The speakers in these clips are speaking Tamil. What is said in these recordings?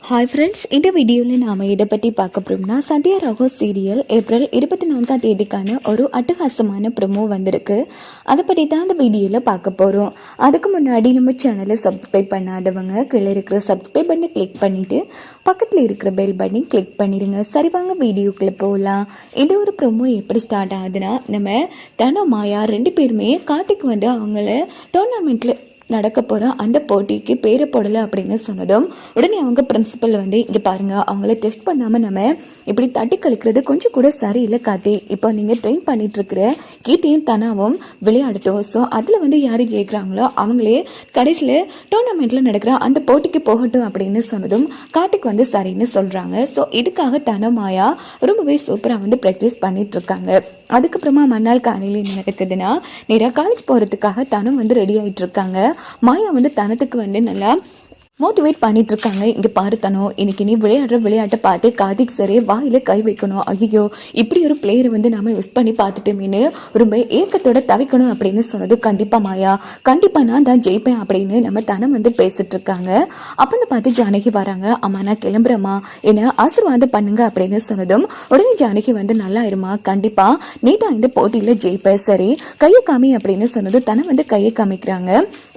ஹாய் ஃப்ரெண்ட்ஸ், இந்த வீடியோவில் நாம் இதை பற்றி பார்க்க போகிறோம்னா சத்யா ராகோ சீரியல் ஏப்ரல் 24ஆம் தேதிக்கான ஒரு அட்டகாசமான ப்ரொமோ வந்திருக்கு. அதை பற்றி தான் அந்த வீடியோவில் பார்க்க போகிறோம். அதுக்கு முன்னாடி நம்ம சேனலை சப்ஸ்கிரைப் பண்ணாதவங்க கீழே இருக்கிற சப்ஸ்கிரைப் பண்ணி கிளிக் பண்ணிவிட்டு பக்கத்தில் இருக்கிற பெல் பட்டனை கிளிக் பண்ணிடுங்க. சரி வாங்க வீடியோக்குள்ளே போகலாம். இந்த ஒரு ப்ரொமோ எப்படி ஸ்டார்ட் ஆகுதுன்னா, நம்ம தனோ மாயா 2 பேருமே கார்த்திக் வந்து அவங்கள டோர்னாமெண்ட்டில் நடக்க போகிற அந்த போட்டிக்கு பேரை போடலை அப்படின்னு சொன்னதும் உடனே அவங்க பிரின்சிபல் வந்து இங்கே பாருங்கள், அவங்கள டெஸ்ட் பண்ணாமல் நம்ம இப்படி தட்டி கழிக்கிறது கொஞ்சம் கூட சரியில்லை கார்த்தி. இப்போ நீங்கள் ட்ரெயின் பண்ணிகிட்ருக்கிற கீர்த்தியும் தனாவும் விளையாடட்டும். ஸோ அதில் வந்து யார் ஜெயிக்கிறாங்களோ அவங்களே கடைசியில் டோர்னாமெண்ட்டில் நடக்கிற அந்த போட்டிக்கு போகட்டும் அப்படின்னு சொன்னதும் கார்த்திக் வந்து சரின்னு சொல்கிறாங்க. ஸோ இதுக்காக தனா மாயா ரொம்பவே சூப்பராக வந்து ப்ராக்டிஸ் பண்ணிகிட்ருக்காங்க. அதுக்கப்புறமா மறுநாள் காலையில் என்ன நடக்குதுன்னா, நேராக காலேஜ் போகிறதுக்காக தனம் வந்து ரெடி ஆகிட்டு இருக்காங்க. மாயா வந்து தனத்துக்கு வந்து நல்லா மோட்டிவேட் பண்ணிட்டு இருக்காங்க. இங்கே பாருத்தனோ, இன்னைக்கு நீ விளையாடுற விளையாட்டை பார்த்து கார்த்திக் சரே வாயில கை வைக்கணும். ஐயோ, இப்படி ஒரு பிளேயரை வந்து நம்ம யூஸ் பண்ணி பார்த்துட்டோமேனு ரொம்ப ஏக்கத்தோட தவிக்கணும் அப்படின்னு சொன்னது. கண்டிப்பா மாயா, கண்டிப்பா நான் தான் ஜெயிப்பேன் அப்படின்னு நம்ம தனம் வந்து பேசிட்டு இருக்காங்க. அப்படின்னு பார்த்து ஜானகி வராங்க. அம்மா நான் கிளம்புறேம்மா, என்ன ஆசீர்வாதம் பண்ணுங்க அப்படின்னு சொன்னதும் உடனே ஜானகி வந்து நல்லா இருமா, கண்டிப்பா நீ தான் இந்த போட்டியில ஜெயிப்ப, சரி கையை காமி அப்படின்னு சொன்னது. தனம் வந்து கையை காமிக்கிறாங்க.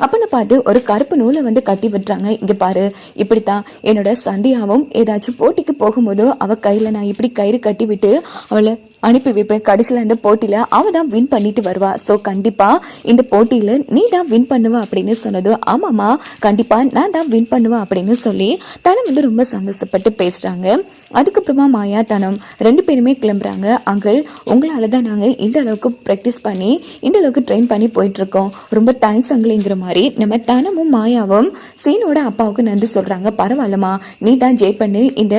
அப்படின்னு பார்த்து ஒரு கருப்பு நூலை வந்து கட்டி விட்டுறாங்க. பாரு, இப்படித்தான் என்னோட சந்தியாவும் ஏதாச்சும் போட்டிக்கு போகும்போதோ அவ கையில நான் இப்படி கயிறு கட்டி விட்டு அவளை அனுப்பி வைப்பேன். கடைசியில் இந்த போட்டியில அவ தான் வின் பண்ணிட்டு வருவா. ஸோ கண்டிப்பா இந்த போட்டியில நீ தான் வின் பண்ணுவ அப்படின்னு சொன்னது. ஆமாமா, கண்டிப்பா நான் தான் வின் பண்ணுவேன் அப்படின்னு சொல்லி தனம் வந்து ரொம்ப சந்தோஷப்பட்டு பேசுறாங்க. அதுக்கப்புறமா மாயா தனம் 2 பேருமே கிளம்புறாங்க. அங்கிள், உங்களால தான் நாங்கள் இந்த அளவுக்கு ப்ராக்டிஸ் பண்ணி இந்த அளவுக்கு ட்ரெயின் பண்ணி போயிட்டு இருக்கோம். ரொம்ப தேங்க்ஸ் அங்கிள்ங்கிற மாதிரி நம்ம தனமும் மாயாவும் சீனோட அப்பாவுக்கு நன்றி சொல்றாங்க. பரவாயில்லம்மா, நீ தான் ஜெயிப்பண்ணு இந்த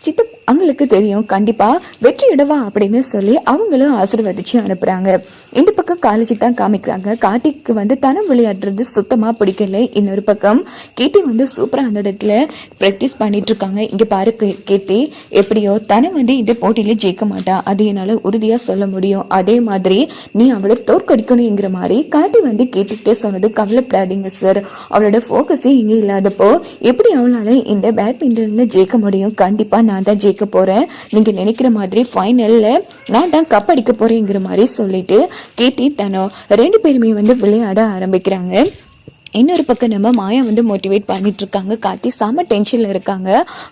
சித்து அவங்களுக்கு தெரியும், கண்டிப்பா வெற்றி இடவா அப்படின்னு சொல்லி அவங்களும் ஆசீர்வதிச்சு அனுப்புறாங்க. இந்த பக்கம் காலேஜ் தான் காமிக்கிறாங்க. கார்த்திக்கு வந்து தனம் விளையாடுறது சுத்தமா பிடிக்கல. இன்னொரு பக்கம் கீர்த்தி வந்து சூப்பரா அந்த இடத்துல பிராக்டிஸ் பண்ணிட்டு இருக்காங்க. இங்க பாரு கீர்த்தி, எப்படியோ தனம் வந்து இந்த போட்டியில ஜெயிக்க மாட்டா, அது என்னால உறுதியா சொல்ல முடியும். அதே மாதிரி நீ அவளை தோற்கடிக்கணுங்கிற மாதிரி கார்த்தி வந்து கேட்டுக்கிட்டே சொன்னது. கவலைப்படாதீங்க சார், அவளோட போக்கஸே இங்க இல்லாதப்போ எப்படி அவளால இந்த பேட்மிண்டன்ல ஜெயிக்க முடியும்? கண்டிப்பா நான் தான் ஜெயிக்க போறேன், நீங்க நினைக்கிற மாதிரி ஃபைனல்ல நான் தான் கப் அடிக்க போறேங்கிற மாதிரி சொல்லிட்டு கேட்டி தனோ 2 பேருமே வந்து விளையாட ஆரம்பிக்கிறாங்க. இன்னொரு பக்கம் நம்ம மாயா வந்து மோட்டிவேட் பண்ணிட்டு இருக்காங்க. கார்த்தி செம டென்ஷன்ல இருக்காங்க.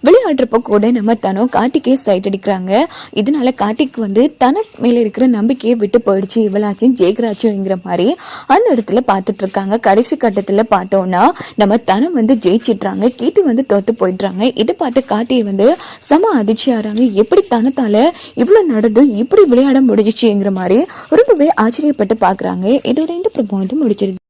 விளையாடுறப்ப கூட நம்ம தனோ கார்த்திக்கே சைட் அடிக்கிறாங்க. இதனால கார்த்திக் வந்து தனக்கு மேல இருக்கிற நம்பிக்கையை விட்டு போயிடுச்சு, இவளாச்சும் ஜெயிக்கிறாச்சுங்கிற மாதிரி அந்த இடத்துல பார்த்துட்டு இருக்காங்க. கடைசி கட்டத்துல பார்த்தோம்னா நம்ம தனம் வந்து ஜெயிச்சிடுறாங்க, கீர்த்தி வந்து தோத்து போயிடுறாங்க. இதை பார்த்து கார்த்தியை வந்து செம அதிர்ச்சி ஆறாங்க. எப்படி தனத்தால இவ்வளவு நடந்து இப்படி விளையாட முடிஞ்சிச்சுங்கிற மாதிரி ரொம்பவே ஆச்சரியப்பட்டு பாக்குறாங்க. இதோட இந்த ப்ரோமோ வந்து முடிச்சிருது.